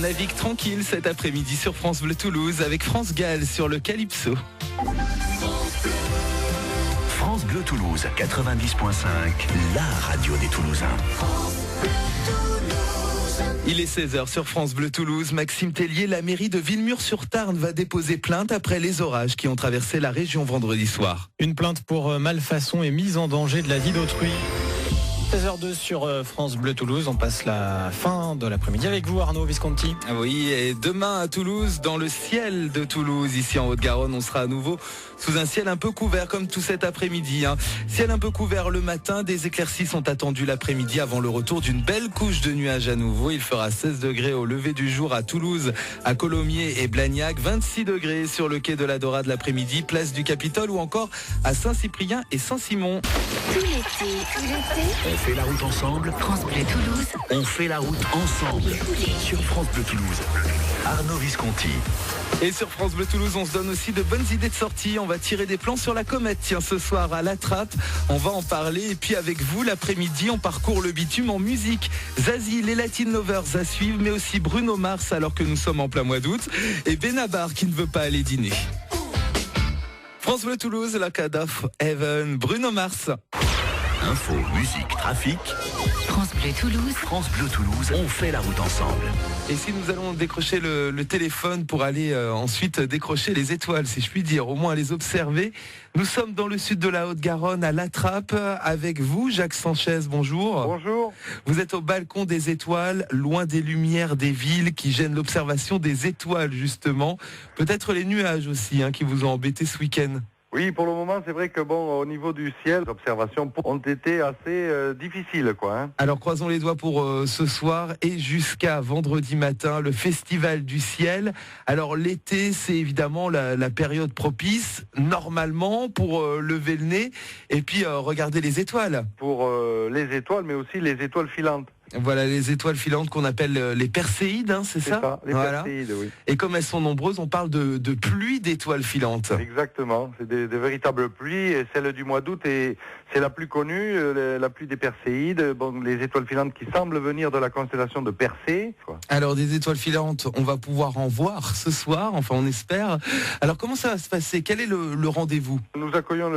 navigue tranquille cet après-midi sur France Bleu Toulouse avec France Gall sur le Calypso. France Bleu Toulouse 90.5, la radio des Toulousains. Il est 16h sur France Bleu Toulouse. Maxime Tellier, la mairie de Villemur-sur-Tarn va déposer plainte après les orages qui ont traversé la région vendredi soir. Une plainte pour malfaçon et mise en danger de la vie d'autrui. 16h02 sur France Bleu Toulouse. On passe la fin de l'après-midi avec vous, Arnaud Visconti. Oui, et demain à Toulouse, dans le ciel de Toulouse, ici en Haute-Garonne, on sera à nouveau sous un ciel un peu couvert, comme tout cet après-midi. Ciel un peu couvert le matin, des éclaircies sont attendues l'après-midi avant le retour d'une belle couche de nuages à nouveau. Il fera 16 degrés au lever du jour à Toulouse, à Colomiers et Blagnac, 26 degrés sur le quai de la Dorade l'après-midi, place du Capitole ou encore à Saint-Cyprien et Saint-Simon. Tout l'été. On fait la route ensemble. France Bleu Toulouse. On fait la route ensemble. Sur France Bleu Toulouse. Arnaud Visconti. Et sur France Bleu Toulouse, on se donne aussi de bonnes idées de sortie. On va tirer des plans sur la comète. Tiens, ce soir à La Trappe, on va en parler. Et puis avec vous, l'après-midi, on parcourt le bitume en musique. Zazie, les Latin Lovers à suivre, mais aussi Bruno Mars alors que nous sommes en plein mois d'août. Et Benabar qui ne veut pas aller dîner. France Bleu Toulouse, la Kadaf, Heaven, Bruno Mars. Info, musique, trafic. France Bleu Toulouse. France Bleu Toulouse, on fait la route ensemble. Et si nous allons décrocher le téléphone pour aller ensuite décrocher les étoiles, si je puis dire, au moins les observer. Nous sommes dans le sud de la Haute-Garonne, à La Trappe, avec vous, Jacques Sanchez, bonjour. Bonjour. Vous êtes au balcon des étoiles, loin des lumières des villes qui gênent l'observation des étoiles, justement. Peut-être les nuages aussi, qui vous ont embêté ce week-end. Oui, pour le moment, c'est vrai que au niveau du ciel, les observations ont été assez difficiles, quoi. Alors, croisons les doigts pour ce soir et jusqu'à vendredi matin, le Festival du Ciel. Alors, l'été, c'est évidemment la période propice, normalement, pour lever le nez et puis regarder les étoiles. Pour les étoiles, mais aussi les étoiles filantes. Voilà, les étoiles filantes qu'on appelle les perséides, c'est ça, les perséides, oui. Et comme elles sont nombreuses, on parle de pluie d'étoiles filantes. Exactement, c'est des véritables pluies, et celle du mois d'août, c'est la plus connue, la pluie des perséides, les étoiles filantes qui semblent venir de la constellation de Persée, quoi. Alors, des étoiles filantes, on va pouvoir en voir ce soir, enfin on espère. Alors, comment ça va se passer? Quel est le rendez-vous? Nous accueillons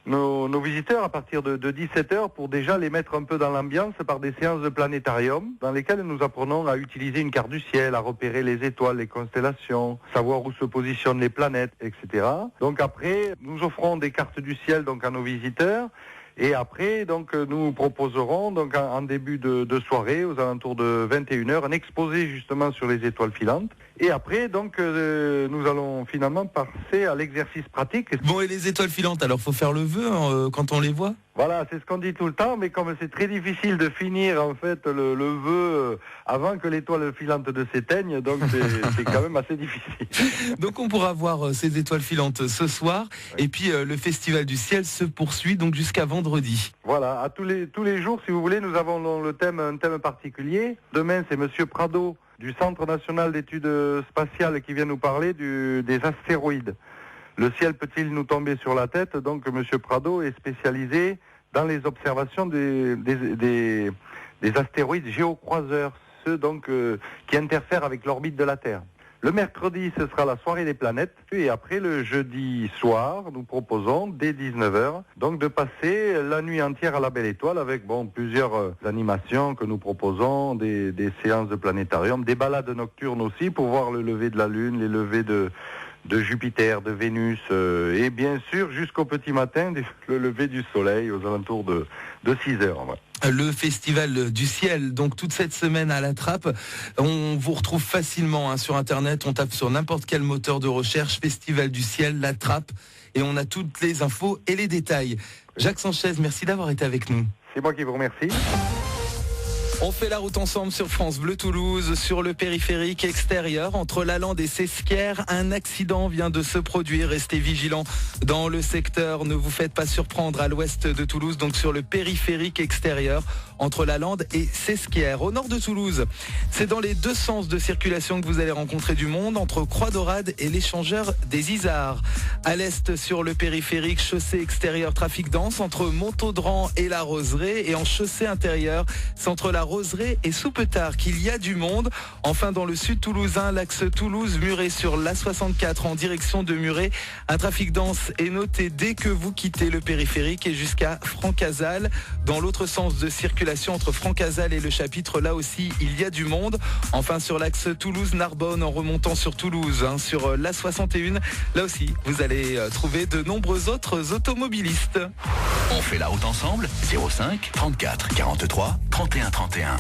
nos visiteurs à partir de 17h pour déjà les mettre un peu dans l'ambiance par des séances de planétarium dans lesquelles nous apprenons à utiliser une carte du ciel, à repérer les étoiles, les constellations, savoir où se positionnent les planètes, etc. Donc après, nous offrons des cartes du ciel donc à nos visiteurs. Et après, donc, nous proposerons donc en début de soirée, aux alentours de 21h, un exposé justement sur les étoiles filantes. Et après, donc, nous allons finalement passer à l'exercice pratique. Bon, et les étoiles filantes, alors faut faire le vœu quand on les voit? Voilà, c'est ce qu'on dit tout le temps, mais comme c'est très difficile de finir en fait le vœu avant que l'étoile filante ne s'éteigne, donc c'est quand même assez difficile. Donc on pourra voir ces étoiles filantes ce soir, oui. Et puis le Festival du Ciel se poursuit donc jusqu'à vendredi. Voilà, à tous les jours, si vous voulez, nous avons un thème particulier. Demain, c'est Monsieur Prado du Centre National d'Études Spatiales qui vient nous parler des astéroïdes. Le ciel peut-il nous tomber sur la tête? Donc, Monsieur Prado est spécialisé dans les observations des astéroïdes géocroiseurs, ceux donc qui interfèrent avec l'orbite de la Terre. Le mercredi, ce sera la soirée des planètes. Et après, le jeudi soir, nous proposons, dès 19h, donc de passer la nuit entière à la Belle Étoile avec plusieurs animations que nous proposons, des séances de planétarium, des balades nocturnes aussi pour voir le lever de la Lune, les levées de Jupiter, de Vénus, et bien sûr, jusqu'au petit matin, le lever du soleil aux alentours de 6 heures. Ouais. Le Festival du Ciel, donc toute cette semaine à La Trappe, on vous retrouve facilement sur Internet, on tape sur n'importe quel moteur de recherche, Festival du Ciel, La Trappe, et on a toutes les infos et les détails. Jacques Sanchez, merci d'avoir été avec nous. C'est moi qui vous remercie. On fait la route ensemble sur France Bleu Toulouse, sur le périphérique extérieur, entre Lalande et Sesquières. Un accident vient de se produire. Restez vigilants dans le secteur. Ne vous faites pas surprendre à l'ouest de Toulouse, donc sur le périphérique extérieur. entre la Lande et Sesquières. Au nord de Toulouse, c'est dans les deux sens de circulation que vous allez rencontrer du monde, entre Croix-Dorade et l'échangeur des Isards. À l'est, sur le périphérique, chaussée extérieure, trafic dense entre Montaudran et la Roseraie. Et en chaussée intérieure, c'est entre la Roseraie et Soupetard qu'il y a du monde. Enfin, dans le sud toulousain, l'axe Toulouse-Muret sur l'A64 en direction de Muret. Un trafic dense est noté dès que vous quittez le périphérique et jusqu'à Francazal. Dans l'autre sens de circulation entre Francazal et le Chapitre, là aussi, il y a du monde. Enfin, sur l'axe Toulouse-Narbonne en remontant sur Toulouse, sur l'A61, là aussi, vous allez trouver de nombreux autres automobilistes. On fait la route ensemble, 05 34 43 31 31.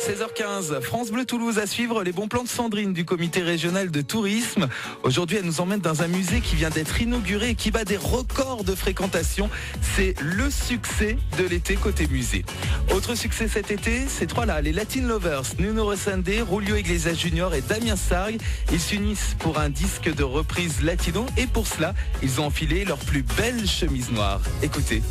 16h15, France Bleu Toulouse à suivre les bons plans de Sandrine du comité régional de tourisme. Aujourd'hui, elle nous emmène dans un musée qui vient d'être inauguré et qui bat des records de fréquentation. C'est le succès de l'été côté musée. Autre succès cet été, ces trois-là, les Latin Lovers, Nuno Resende, Julio Iglesias Junior et Damien Sargue. Ils s'unissent pour un disque de reprise latino et pour cela, ils ont enfilé leur plus belle chemise noire. Écoutez.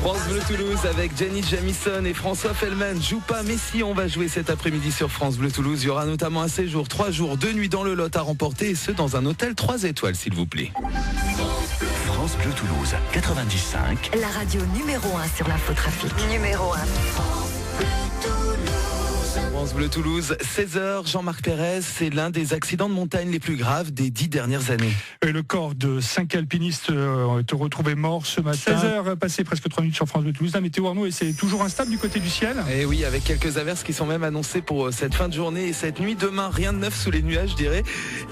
France Bleu Toulouse avec Jenny Jamison et François Fellman. Joue pas, mais si, on va jouer cet après-midi sur France Bleu Toulouse. Il y aura notamment un séjour 3 jours, 2 nuits dans le Lot à remporter, et ce dans un hôtel 3 étoiles, s'il vous plaît. France Bleu Toulouse, 95. La radio numéro 1 sur l'infotrafic. Numéro 1. France Bleu Toulouse, 16h, Jean-Marc Pérez, c'est l'un des accidents de montagne les plus graves des 10 dernières années. Et le corps de 5 alpinistes ont été retrouvés morts ce matin. 16h, passé presque 3 minutes sur France Bleu Toulouse. La météo, Arnaud, et c'est toujours instable du côté du ciel. Et oui, avec quelques averses qui sont même annoncées pour cette fin de journée et cette nuit. Demain, rien de neuf sous les nuages, je dirais.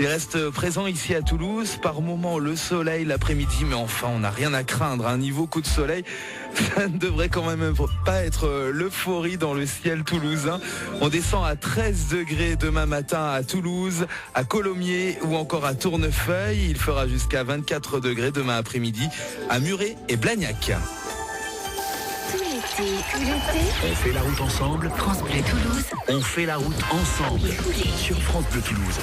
Il reste présent ici à Toulouse. Par moments, le soleil l'après-midi, mais enfin, on n'a rien à craindre. Un niveau coup de soleil, ça ne devrait quand même pas être l'euphorie dans le ciel toulousain. On descend à 13 degrés demain matin à Toulouse, à Colomiers ou encore à Tournefeuille. Il fera jusqu'à 24 degrés demain après-midi à Muret et Blagnac. Tout l'été. On fait la route ensemble. France Bleu Toulouse. On fait la route ensemble sur France Bleu Toulouse.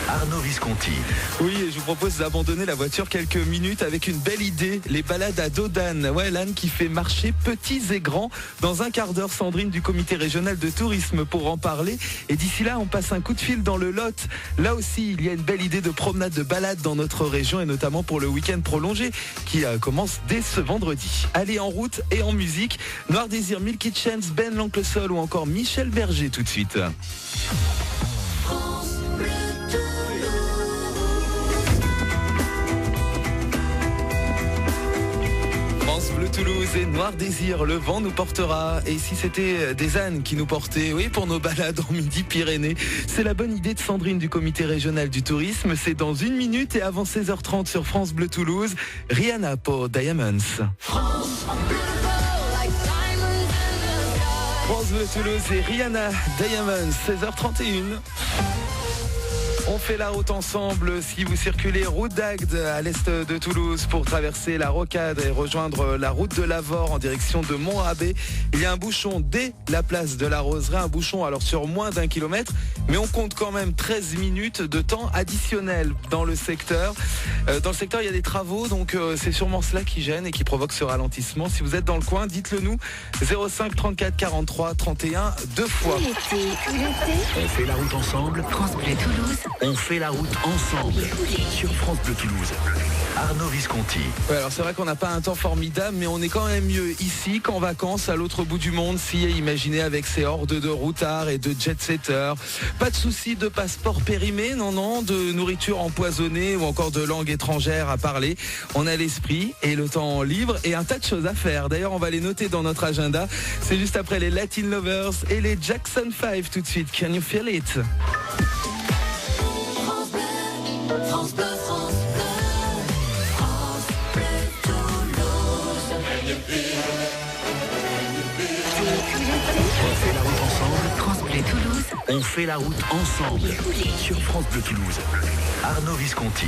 Arnaud Visconti. Oui, et je vous propose d'abandonner la voiture quelques minutes avec une belle idée, les balades à dos d'âne. Ouais, l'âne qui fait marcher petits et grands. Dans un quart d'heure, Sandrine du comité régional de tourisme pour en parler. Et d'ici là, on passe un coup de fil dans le Lot. Là aussi, il y a une belle idée de promenade, de balade dans notre région et notamment pour le week-end prolongé qui commence dès ce vendredi. Allez, en route et en musique, Noir Désir, Milky Chance, Ben l'Oncle Sol ou encore Michel Berger tout de suite. France Bleu Toulouse et Noir Désir, le vent nous portera. Et si c'était des ânes qui nous portaient, oui, pour nos balades en Midi-Pyrénées, c'est la bonne idée de Sandrine du comité régional du tourisme. C'est dans 1 minute et avant 16h30 sur France Bleu Toulouse. Rihanna pour Diamonds. France Bleu Toulouse et Rihanna, Diamonds, 16h31. On fait la route ensemble si vous circulez route d'Agde à l'est de Toulouse pour traverser la Rocade et rejoindre la route de l'Avor en direction de Montrabé. Il y a un bouchon dès la place de la Roseraie, un bouchon alors sur moins d'1 kilomètre, mais on compte quand même 13 minutes de temps additionnel dans le secteur. Dans le secteur, il y a des travaux, donc c'est sûrement cela qui gêne et qui provoque ce ralentissement. Si vous êtes dans le coin, dites-le nous. 05 34 43 31 2 fois. On fait la route ensemble. France Bleu Toulouse. On fait la route ensemble sur France Bleu Toulouse. Arnaud Visconti. Ouais, alors c'est vrai qu'on n'a pas un temps formidable, mais on est quand même mieux ici qu'en vacances à l'autre bout du monde, si imaginez avec ces hordes de routards et de jet-setters. Pas de souci de passeport périmé, non, de nourriture empoisonnée ou encore de langue étrangère à parler. On a l'esprit et le temps libre et un tas de choses à faire. D'ailleurs, on va les noter dans notre agenda. C'est juste après les Latin Lovers et les Jackson 5 tout de suite. Can you feel it? France Bleu, France Bleu, France Bleu Toulouse. On fait la route ensemble. France Bleu Toulouse. On fait la route ensemble sur France Bleu Toulouse. Arnaud Visconti.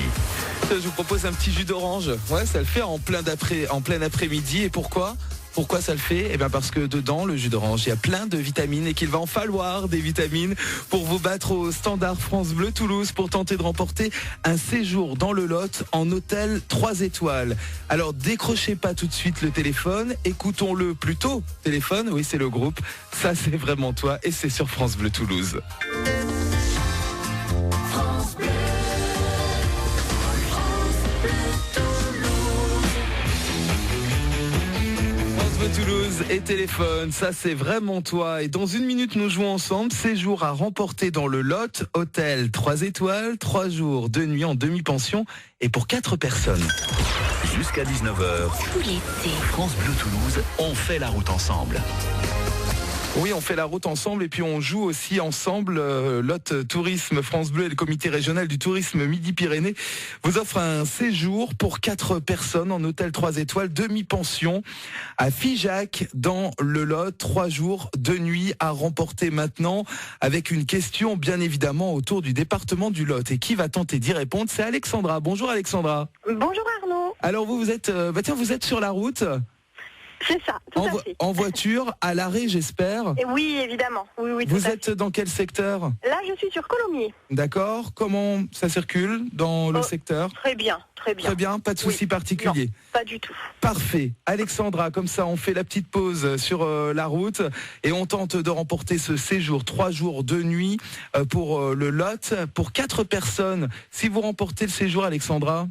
Je vous propose un petit jus d'orange. Ouais, ça le fait en plein après-midi. Et pourquoi ? Pourquoi ça le fait? Eh bien parce que dedans, le jus d'orange, il y a plein de vitamines et qu'il va en falloir des vitamines pour vous battre au Standard France Bleu Toulouse pour tenter de remporter un séjour dans le Lot en hôtel 3 étoiles. Alors décrochez pas tout de suite le téléphone, écoutons-le plutôt. Téléphone, oui c'est le groupe, ça c'est vraiment toi et c'est sur France Bleu Toulouse. France Bleu Toulouse et téléphone, ça c'est vraiment toi. Et dans une minute, nous jouons ensemble. Séjour à remporter dans le Lot, hôtel 3 étoiles, 3 jours, 2 nuits en demi-pension et pour 4 personnes. Jusqu'à 19h, Tout l'été. France Bleu Toulouse, on fait la route ensemble. Oui, on fait la route ensemble et puis on joue aussi ensemble. Lot Tourisme France Bleu et le comité régional du tourisme Midi-Pyrénées vous offrent un séjour pour 4 personnes en hôtel 3 étoiles, demi-pension à Figeac dans le Lot. 3 jours, 2 nuits à remporter maintenant avec une question bien évidemment autour du département du Lot. Et qui va tenter d'y répondre? C'est Alexandra. Bonjour Alexandra. Bonjour Arnaud. Alors vous êtes, vous êtes sur la route C'est ça, tout à fait. en voiture, à l'arrêt j'espère. Et oui, évidemment. Oui, Vous tout à êtes dans quel secteur? fait. Là, je suis sur Colomiers. D'accord. Comment ça circule dans le secteur? Très bien, très bien. Très bien, pas de souci Oui. particulier. Non, pas du tout. Parfait. Alexandra, comme ça on fait la petite pause sur la route et on tente de remporter ce séjour 3 jours 2 nuits pour le Lot pour 4 personnes. Si vous remportez le séjour Alexandra,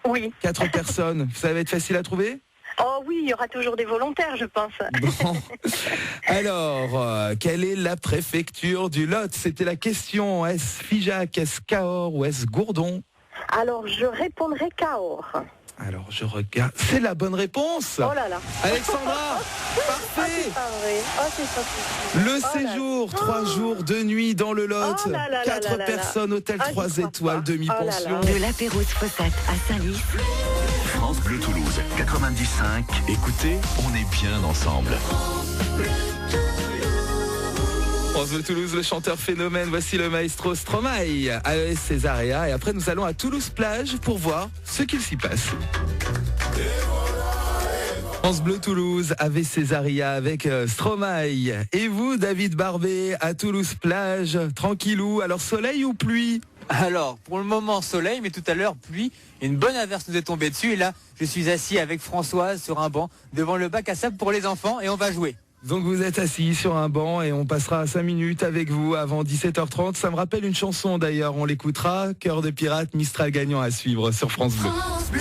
Oui. 4 personnes, ça va être facile à trouver? Oh oui, il y aura toujours des volontaires, je pense. Bon. Alors, quelle est la préfecture du Lot? C'était la question. Est-ce Figeac, est-ce Cahors ou est-ce Gourdon? Alors, je répondrai Cahors. Alors, je regarde. C'est la bonne réponse. Oh là là. Alexandra, parfait. Ah vrai. Oh, c'est pas possible. Le Oh là séjour, là. 3 jours, 2 nuits dans le Lot. Oh là là là 4 là là. personnes, hôtel Ah, j'y 3 crois étoiles, pas. demi-pension. Oh là De l'apéro Fossat à Saint-Lys. France Bleu Toulouse, 95. Écoutez, on est bien ensemble. France Bleu Toulouse, le chanteur phénomène, voici le maestro Stromae, AES Césaria. Et après, nous allons à Toulouse-Plage pour voir ce qu'il s'y passe. France Bleu Toulouse, avec Césaria, avec Stromae. Et vous, David Barbet, à Toulouse-Plage, tranquillou. Alors, soleil ou pluie? Alors, pour le moment, soleil, mais tout à l'heure, pluie. Une bonne averse nous est tombée dessus. Et là, je suis assis avec Françoise sur un banc devant le bac à sable pour les enfants et on va jouer. Donc vous êtes assis sur un banc et on passera 5 minutes avec vous avant 17h30. Ça me rappelle une chanson d'ailleurs, on l'écoutera. Cœur de pirate, Mistral gagnant à suivre sur France Bleu. France Bleu.